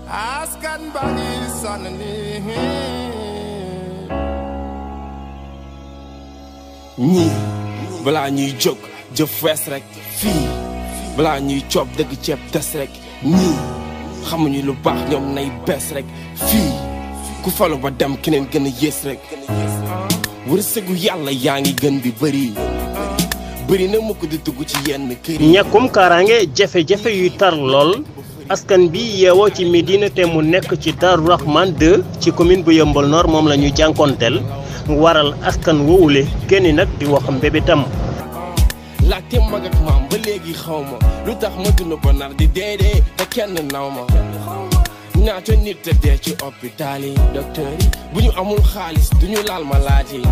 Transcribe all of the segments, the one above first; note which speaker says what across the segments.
Speaker 1: askan bani sanni
Speaker 2: ñii balaa ñuy jóg jëf fees rek fii balaa ñuy coob dëgg ceeb des rek ñii xamuñu lu baax ñoom nay bees rek fii ku falu ba dem keneen gën a yées rek wërsëgu yàlla yaa ngi gën di bëri na mukk di dugg ci yenn kër yi.
Speaker 3: ñàkkum kaaraange jafe-jafe yuy tar lool askan bi yeewoo ci Médina te mu nekk ci Darou Rahmane 2 ci commune bu Yeumbeul Nord moom la ñu jànkonteel mu waral askan woowule kenn nag di wax mbébétam.
Speaker 2: laajte mag ak maam ba léegi xaw ma lu tax ma dund ba nar di deedee te kenn naw ma ñaata nit te dee ci hôpital yi docteur yi bu ñu amul xaalis duñu laal malade yi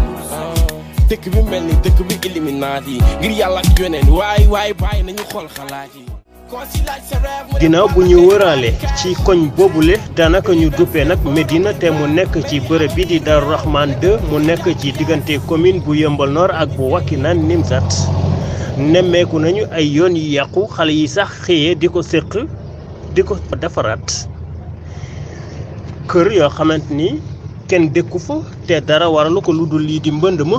Speaker 2: dëkk bi mel ni dëkk bi illuminati yi ngir yàlla ak yoneen waay bàyyi nañu xool xalaat yi.
Speaker 3: ginnaaw bu ñu wëraale ci koñ boobule daanaka ñu duppee nag Médina te mu nekk ci bërëb bi di Darou Rahmane 2 mu nekk ci diggante commune bu Yeumbeul Nord ak bu Wakhinane Nimzatt nemmeeku nañu ay yoon yu yàqu xale yi sax xëyee di ko séq di ko defaraat kër yoo xamante ni kenn dëkku fa te dara waralu ko lu dul lii di mbënd ma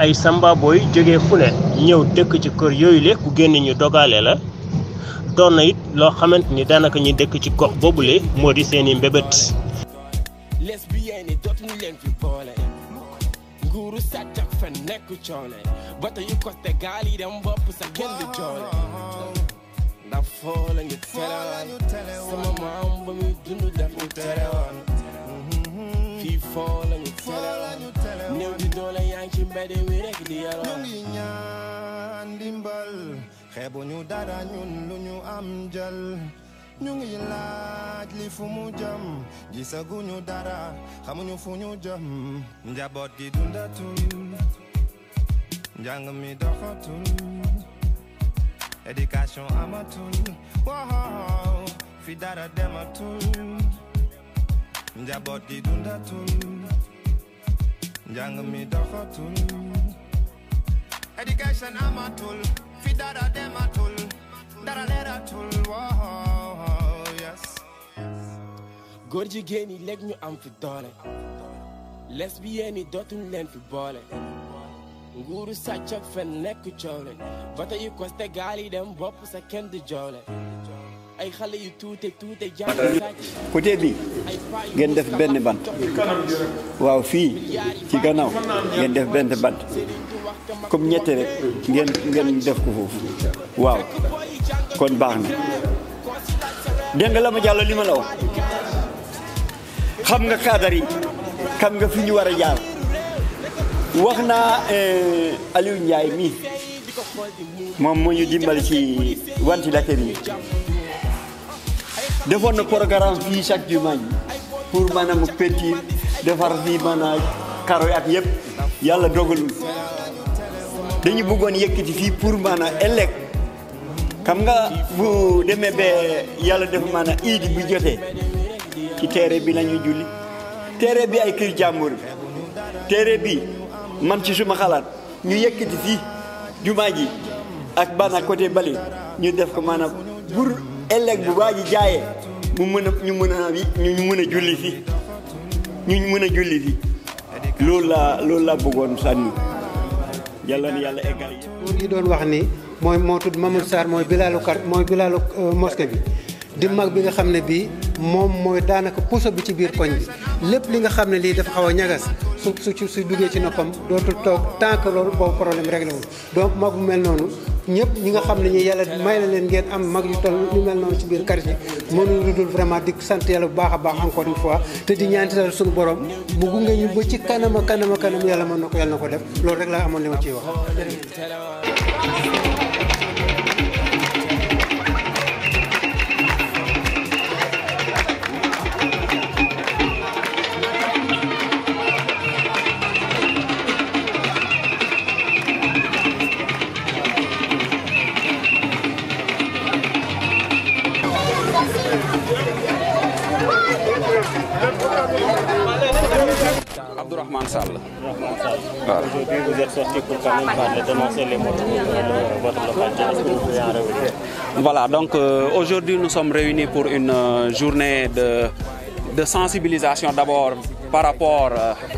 Speaker 3: ay samba booy jógee fu ne ñëw dëkk ci kër yooyu le ku génn ñu dogale la doon na it loo xamante ni daanaka ñi dëkk ci gox boobule moo di seeni mbébét.
Speaker 2: lesbiennes yi dootuñu leen fi boole nguuru sàcc ak fen nekk coole bata yu côté gaal yi dem bopp sa kenn di joole ndax foo la ñu tere sama maam ba muy dund def ñu tere woon fii foo la ñu tere néew di doole yaa ngi ci mbedd mi rek di yalwaan
Speaker 1: ñu ngi ñaan dimbal xeebuñu dara ñun lu ñu am jël ñu ngi laaj li fu mu jëm gisaguñu dara xamuñu fu ñu jëm njaboot gi dundatul njàng mi doxatul éducation amatul waaw fi dara dematul njaboot gi dundatul njàng mi doxatul éducation amatul fi dara dematul dara leeratul waaw yes
Speaker 2: góor jigéen yi léegi ñu am fi doole lesbiennes yi dootuñ leen fi boole nguuru sàcc ak fen nekk coole bata yu koste gaal yi dem bopp sa kenn di joole ay xale yu tuute jàng sàcc
Speaker 4: côté bi ngeen def benn bant waaw fii ci gannaaw ngeen def benn bant comme ñette rek ngeen def ko foofu waaw kon baax na dégg nga la ma jàll li ma la wax xam nga cadre yi xam nga fi ñu war a jaar wax naa Aliou Ndiaye mi moom moo ñu dimbali ci ventilateur yi defoon na programme fii chaque dimanche pour maanaam peinture defar fii maanaam karo yi ak yëpp yàlla dogalul dañu bëggoon yëkkati fii pour maanaam ëllëg xam nga bu demee ba yàlla def maanaam iidi bu jotee ci teere bi la ñuy julli teere bi ay kër jàmbur teere bi man ci suma xalaat ñu yëkkati fii jumaa ji ak bana côté bale ñu def ko maanaam pour ëllëg bu waa ji jaayee mu mën a ñu mën a julli fii ñu mën a julli fii loolu la bëggoon sànni yàlla na yàlla eggal
Speaker 5: yi doon wax ni moo tudd Mamadou Sarr mooy bilaalu mosquée bi di mag bi nga xam ne bii moom mooy daanaka puso bi ci biir koñ bi lépp li nga xam ne lii dafa xaw a ñagas su duggee ci noppam dootul toog tant que loolu boobu problème réglé wul donc mag bu mel noonu ñëpp ñi nga xam ne ñi yàlla may na leen ngeen am mag yu toll ñu mel noonu ci biir quartier mënuñu lu dul vraiment di sant yàlla bu baax a baax encore une fois te di ñaantital suñu borom mu gunge ñu ba ci kanam yàlla mën na ko yàlla na ko def loolu rek laa amoon li ma ciy wax.
Speaker 6: Abdourahmane Sall.
Speaker 3: Aujourd'hui, vous êtes sorti pour quand même parler, dénoncer les motifs de votre localité. Est-ce que vous pouvez en revenir?
Speaker 6: Voilà, donc aujourd'hui nous sommes réunis pour une journée de sensibilisation d'abord par rapport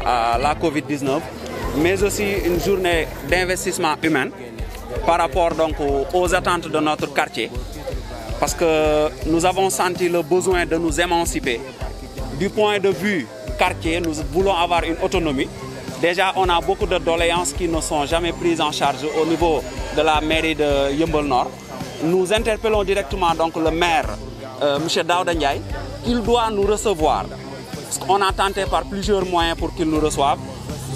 Speaker 6: à la Covid-19, mais aussi une journée d'investissement humain par rapport donc aux attentes de notre quartier. Parce que nous avons senti le besoin de nous émanciper. Du point de vue quartier, nous voulons avoir une autonomie. Déjà, on a beaucoup de doléances qui ne sont jamais prises en charge au niveau de la mairie de Yeumbeul Nord. Nous interpellons directement donc le maire, M. Daouda Ndiaye, qu'il doit nous recevoir. On a tenté par plusieurs moyens pour qu'il nous reçoive.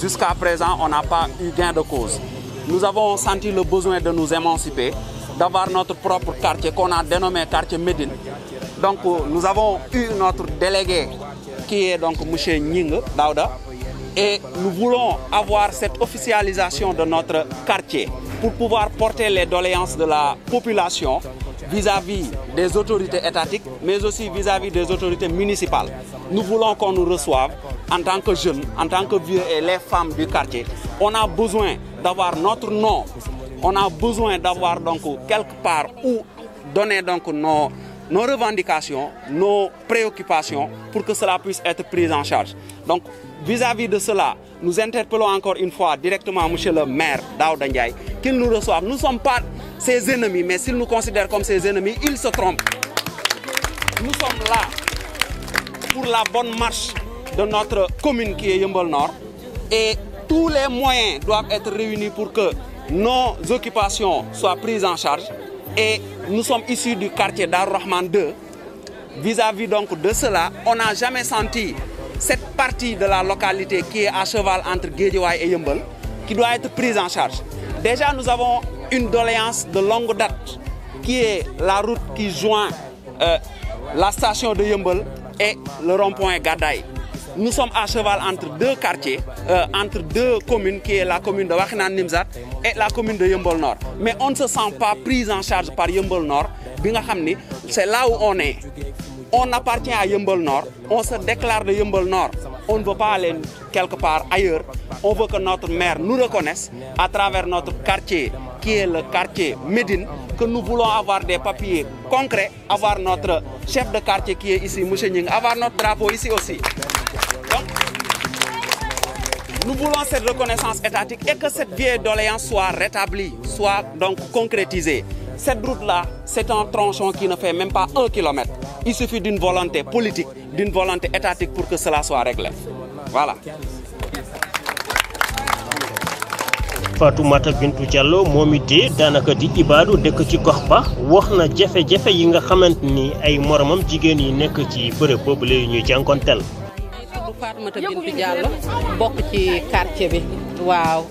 Speaker 6: Jusqu'à présent, on n'a pas eu gain de cause. Nous avons senti le besoin de nous émanciper, d'avoir notre propre quartier qu'on a dénommé quartier Médine. Donc nous avons eu notre délégué qui est donc M. Nying Daouda et nous voulons avoir cette officialisation de notre quartier pour pouvoir porter les doléances de la population vis-à-vis des autorités étatiques mais aussi vis-à-vis des autorités municipales. Nous voulons qu'on nous reçoive en tant que jeunes, en tant que vieux et les femmes du quartier. On a besoin d'avoir notre nom, on a besoin d'avoir donc quelque part où donner donc nos revendications, nos préoccupations pour que cela puisse être pris en charge. Donc vis-à-vis de cela, nous interpellons encore une fois directement monsieur le maire Daouda Ndiaye qu'il nous reçoive. Nous ne sommes pas ses ennemis, mais s'il nous considère comme ses ennemis, il se trompe. Nous sommes là pour la bonne marche de notre commune qui est Yeumbeul Nord et tous les moyens doivent être réunis pour que nos occupations soient prises en charge. Et nous sommes issus du quartier Darou-Rahman 2. Vis-à-vis donc de cela, on n'a jamais senti cette partie de la localité qui est à cheval entre Guédiawaye et Yeumbeul qui doit être prise en charge. Déjà, nous avons une doléance de longue date qui est la route qui joint la station de Yeumbeul et le rond-point Gadaye. Nous sommes à cheval entre deux quartiers, entre deux communes, qui est la commune de Wakhinane Nimzatt et la commune de Yeumbeul Nord. Mais on ne se sent pas pris en charge par Yeumbeul Nord. C'est là où on est. On appartient à Yeumbeul Nord, on se déclare de Yeumbeul Nord. On ne veut pas aller quelque part ailleurs. On veut que notre maire nous reconnaisse à travers notre quartier, qui est le quartier Médine, que nous voulons avoir des papiers concrets, avoir notre chef de quartier qui est ici, M. Nying, avoir notre drapeau ici aussi. Donc, nous voulons cette reconnaissance étatique et que cette vieille doléance soit rétablie, soit donc concrétisée. Cette route-là, c'est un tronçon qui ne fait même pas 1 kilomètre. Il suffit d'une volonté politique, d'une volonté étatique pour que cela soit réglé. Voilà.
Speaker 3: Fatoumata Bintou Diallo moom it daanaka di ibaadu dëkk ci gox ba wax na jafe-jafe yi nga xamante ni ay moromam jigéen yi nekk ci bërëb boobu la ñuy jànkonteel.
Speaker 7: Fatoumata Bintou Diallo bokk ci quartier bi waaw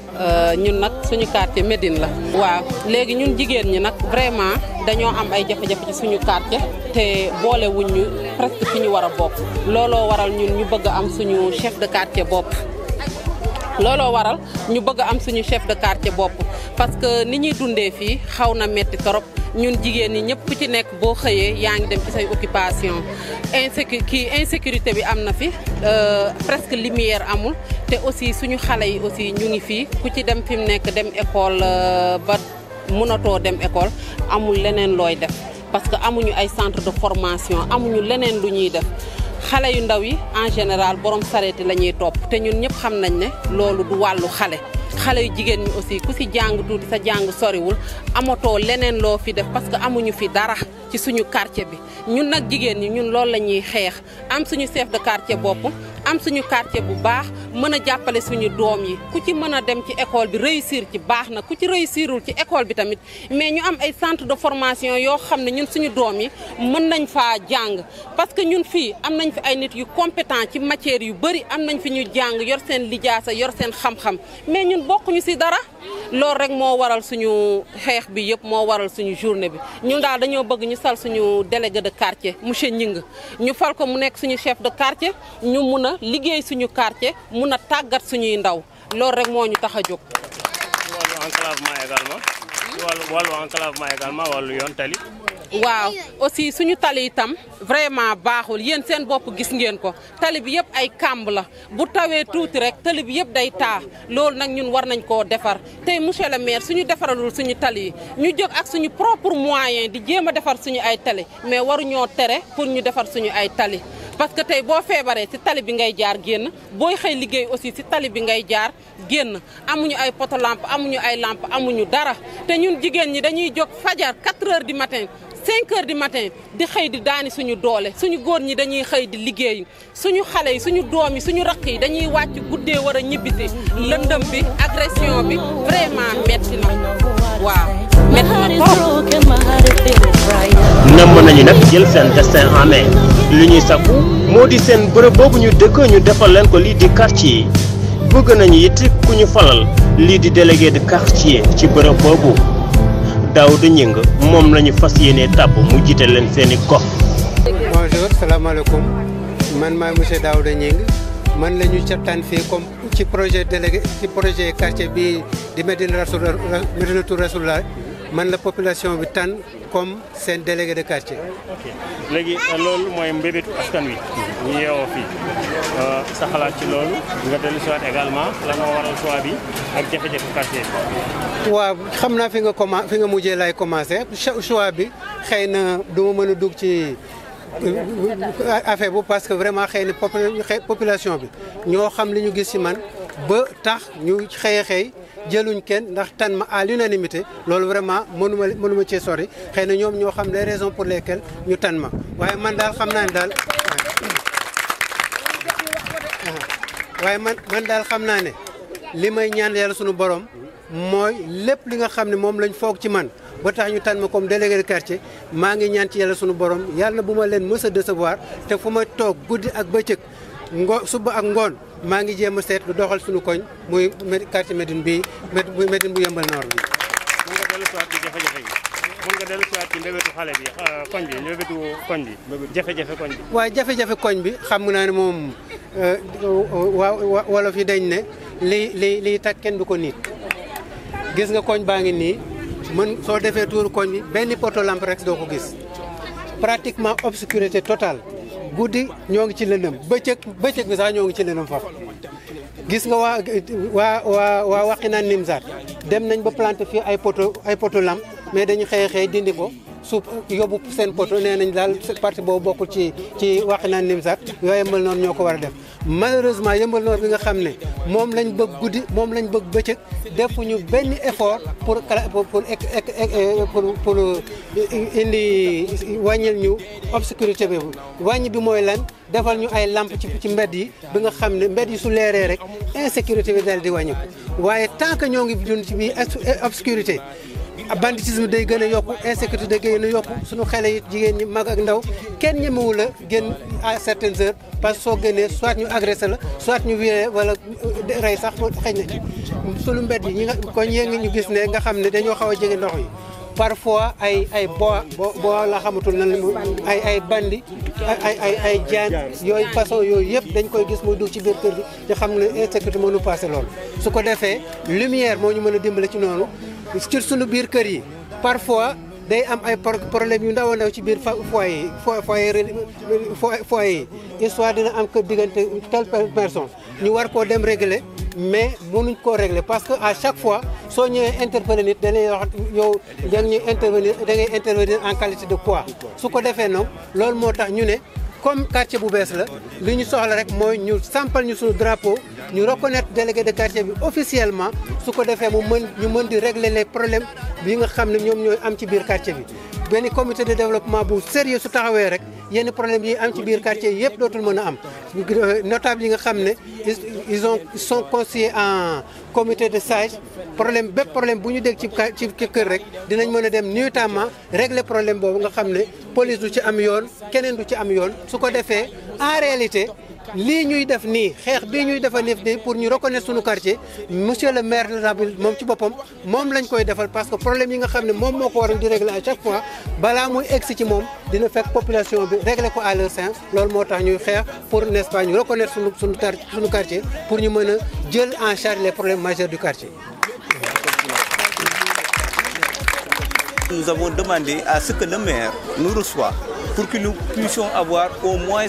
Speaker 7: ñun nag suñu quartier Médine la waaw léegi ñun jigéen ñi nag vraiment dañoo am ay jafe-jafe ci suñu quartier te boole wuñ ñu presque fi ñu war a bokk looloo waral ñun ñu bëgg am suñu chef de quartier bopp looloo waral ñu bëgg am suñu chef de quartier bopp parce que ni ñuy dundee fii xaw na metti torop ñun jigéen ñi ñëpp ku ci nekk boo xëyee yaa ngi dem ci say occupation insécurité bi am na fi presque lumière amul te aussi suñu xale yi aussi ñu ngi fii ku ci dem fi mu nekk dem école ba mënatoo dem école amul leneen looy def parce que amuñu ay centre de formation amuñu leneen lu ñuy def xale yu ndaw yi en général borom sareeti la ñuy topp te ñun ñëpp xam nañ ne loolu du wàllu xale yu jigéen ñi aussi ku ci jàng tuuti sa jàng soriwul amatoo leneen loo fi def parce que amuñu fi dara ci suñu quartier bi ñun nag jigéen ñi ñun loolu la ñuy xeex am suñu chef de quartier bopp am suñu quartier bu baax mën a jàppale suñu doom yi ku ci mën a dem ci école bi réussir ci baax na ku ci réussirul ci école bi tamit mais ñu am ay centre de formation yoo xam ne ñun suñu doom yi mën nañ faa jàng parce que ñun fii am nañ fi ay nit yu compétent ci matière yu bëri am nañ fi ñu jàng yor seen lijaasa yor seen xam-xam mais ñun bokkuñu ci dara loolu rek moo waral suñu xeex bi yëpp moo waral suñu journée bi ñun daal dañoo bëgg ñu sal suñu délégué de quartier monsieur Gningue ñu fal ko mu nekk suñu chef de quartier ñu mun a liggéey suñu quartier mun a tàggat suñuy ndaw loolu rek moo ñu tax a jóg.
Speaker 3: wàllu enclavement également wàllu enclavement également wàllu yoon tali.
Speaker 7: waaw aussi suñu tali itam vraiment baaxul yéen seen bopp gis ngeen ko tali bi yëpp ay kàmb la bu tawee tuuti rek tali bi yëpp day taa loolu nag ñun war nañ koo defar tey monsieur le maire suñu defaralul suñu tali yi ñu jóg ak suñu propre moyen di jéem a defar suñu ay tali mais waruñoo tere pour ñu defar suñu ay tali parce que tey boo feebaree ci tali bi ngay jaar génn booy xëy liggéey aussi ci tali bi ngay jaar génn amuñu ay poto lampe amuñu ay lampe amuñu dara te ñun jigéen ñi dañuy jóg fajar 4 heures du matin 5 heures du matin di xëy di daani suñu doole suñu góor ñi dañuy xëy di liggéey suñu xale yi suñu doom yi suñu rakk yi dañuy wàcc guddee war a ñibbisi lëndëm bi agression bi vraiment metti na waaw metti na trop.
Speaker 3: namm nañu nag jël seen destin en main li ñuy sakku moo di seen bërëb boobu ñu dëkk ñu defal leen ko lii di quartier yi bëgg nañu it ku ñu falal lii di délégué de quartier ci bërëb boobu Daouda Gningue moom la ñu fas yéene tàbb mu jiite leen seeni gox.
Speaker 5: bonjour salaamaaleykum man maay monsieur Daouda Gningue man la ñu tànn fii comme ci projet délégué ci projet quartier bi di Médinatoul Rassoullah man la population bi tànn comme seen délégué de quartier.
Speaker 3: ok léegi loolu mooy mbébétu askan wi ñu yeewoo fii sa xalaat ci loolu nga dellu si waat également la moo waral choix bi ak jafe-jafe quartier bi.
Speaker 5: waaw xam naa fi nga mujjee lay commencé choix bi xëy na du ma mën a dugg ci affaire bu parce que vraiment xëy na population bi ñoo xam li ñu gis ci man ba tax ñu xëy jëluñ kenn ndax tan ma à l'unanimité loolu vraiment mënuma cee sori xëy na ñoom ñoo xam les raisons pour lesquelles ñu tan ma waaye man daal xam naa ne daal xam naa ne li may ñaan yàlla sunu borom mooy lépp li nga xam ne moom lañ foog ci man ba tax ñu tan ma comme délégué de quartier maa ngi ñaan ci yàlla sunu borom yàlla na bu ma leen mës a décevoir te fu ma toog guddi ak bëccëg suba ak ngoon maa ngi jéem a seet lu doxal suñu koñ muy quartier Médine bii Médine bu Yeumbeul Nord bi.
Speaker 3: mën nga dellu si waat ci jafe-jafe yi mën nga dellu si waat ci mbébétu xale bi koñ bi mbébétu koñ bi jafe-jafe koñ bi.
Speaker 5: waaw jafe-jafe koñ bi xam naa ne moom waa wolof yi dañ ne lii tag kenn du ko niit gis nga koñ baa ngi nii mën soo defee tuuru koñ bi benn poto lampe rek doo ko gis pratiquement obscurité totale. guddi ñoo ngi ci lëndëm bëccëg bi sax ñoo ngi ci lëndëm foofu gis nga waa Wakhinane Nimzatt dem nañ ba planté fii ay poto lampe mais dañu xëy dindi ko su yóbbu seen poto nee nañ daal parti boobu bokkul ci Wakhinane Nimzatt yooyu Yeumbeul Nord ñoo ko war a def malheureusement Yeumbeul Nord bi nga xam ne moom lañ bëgg guddi moom lañ bëgg bëccëg defuñu benn effort pour indi wàññil ñu obscurité bi wàññi bi mooy lan defal ñu ay lampe ci mbedd yi bi nga xam ne mbedd yi su leeree rek insécurité bi dal di wàññi ko waaye tant que ñoo ngi dund ci biir obscurité banditisme day gën a yokku insécurité day gën a yokku suñu xale yi jigéen ñi mag ak ndaw kenn ñemewu la génn à certaines heures parce que soo génnee soit ñu agressé la soit ñu viré wala rey sax xëy na ci suñu mbedd yi ñi nga koñ yee ngi ñu gis ne nga xam ne dañoo xaw a jege ndox yi parfois ay boo la xamatul nan ay bandi ay jaan yooyu façon yooyu yëpp dañ koy gis muy dugg ci biir kër gi te xam ne insécurité mënu passé loolu su ko defee lumière moo ñu mën a dimbale ci noonu ci suñu biir kër yi parfois day am ay problème yu ndaw a ndaw ci biir foyer yi histoire dina am que diggante telle personne ñu war koo dem régler mais mënuñ koo régler parce que à chaque fois soo ñëwee interpeller nit da lay wax yow da ngay intervenir en qualité de quoi su ko defee noonu loolu moo tax ñu ne comme quartier bu bees la li ñu soxla rek mooy ñu sampal ñu suñu drapeau ñu reconnaître délégué de quartier bi officiellement su ko defee ñu mën di régler les problèmes yi nga xam ne ñoom ñooy am ci biir quartier bi benn comité de développement bu sérieux su taxawee rek yenn problème yi am ci biir quartier yi yëpp dootul mën a am notable yi nga xam ne ils sont constitués en comité de sage bépp problème bu ñu dégg ci kër rek dinañ mën a dem nuitamment régler problème boobu nga xam ne police du ci am yoon keneen du ci am yoon su ko defee en réalité lii ñuy def nii xeex bii ñuy defal nii pour ñu reconnaître suñu quartier monsieur le maire de la ville moom ci boppam moom lañ koy defal parce que problème yi nga xam ne moom moo ko waroon di régler à chaque fois balaa muy egsi ci moom dina fekk population bi régler ko à leur sein loolu moo tax ñuy xeex pour n'est-ce pas ñu reconnaître suñu quartier pour ñu mën a jël en charge les problèmes majeurs du quartier.
Speaker 8: Nous avons demandé à ce que le maire nous reçoive pour que nous puissions avoir au moins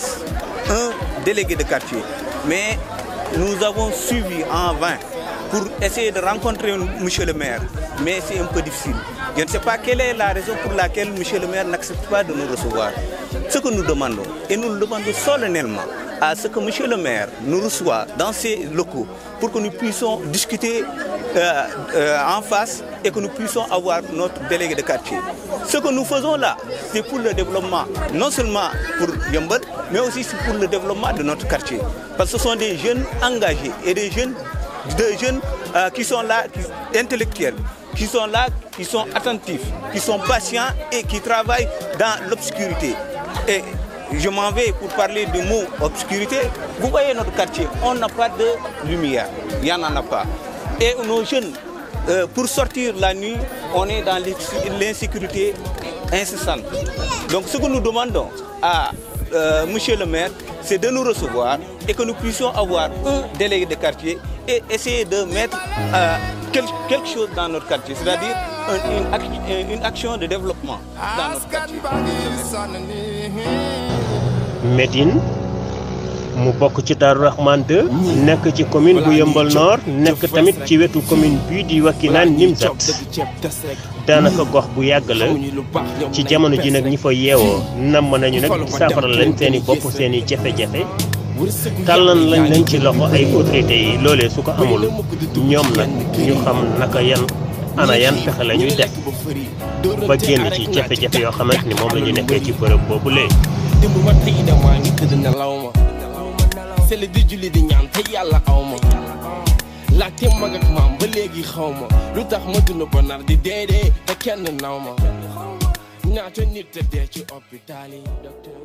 Speaker 8: un délégué de quartier. Mais nous avons suivi en vain pour essayer de rencontrer monsieur le maire. Mais c'est un peu difficile. Je ne sais pas quelle est la raison pour laquelle monsieur le maire n'accepte pas de nous recevoir. Ce que nous demandons, et nous le demandons solennellement, à ce que monsieur le maire nous reçoive dans ses locaux pour que nous puissions discuter en face et que nous puissions avoir notre délégué de quartier. Ce que nous faisons là, c'est pour le développement, non seulement pour Yeumbeul, mais aussi pour le développement de notre quartier. Parce que ce sont des jeunes engagés et des jeunes qui sont là, intellectuels, qui sont là, qui sont attentifs, qui sont patients et qui travaillent dans l'obscurité. Et je m'en vais pour parler du mot obscurité. Vous voyez notre quartier, on n'a pas de lumière, il n'y en a pas. Et nos jeunes, pour sortir la nuit, on est dans l'insécurité incessante. Donc ce que nous demandons à monsieur le maire, c'est de nous recevoir et que nous puissions avoir un délégué de quartier et essayer de mettre quelque chose dans notre quartier, c'est-à-dire une action de développement dans notre quartier.
Speaker 3: Médine mu bokk ci Darou Rahmane 2 nekk ci commune bu Yeumbeul Nord nekk tamit ci wetu commune bii di Wakhinane Nimzatt daanaka gox bu yàgg la ci jamono ji nag ñi fa yeewoo namm nañu nag saafara lañ seeni bopp seeni jafe-jafe tàllan lañ leen ci loxo ay autorités yi loolee su ko amul ñoom nag ñu xam naka yan pexe la ñuy def ba génn ci jafe-jafe yoo xamante ni moom la ñu nekkee ci bërëb boobu léegi.
Speaker 2: c'est le di julli di ñaan te yàlla aw ma laajte mag ak maam ba léegi xaw ma lu tax ma dund ba nar di deedee te kenn naw ma ñaata nit te dee ci hôpital yi docteur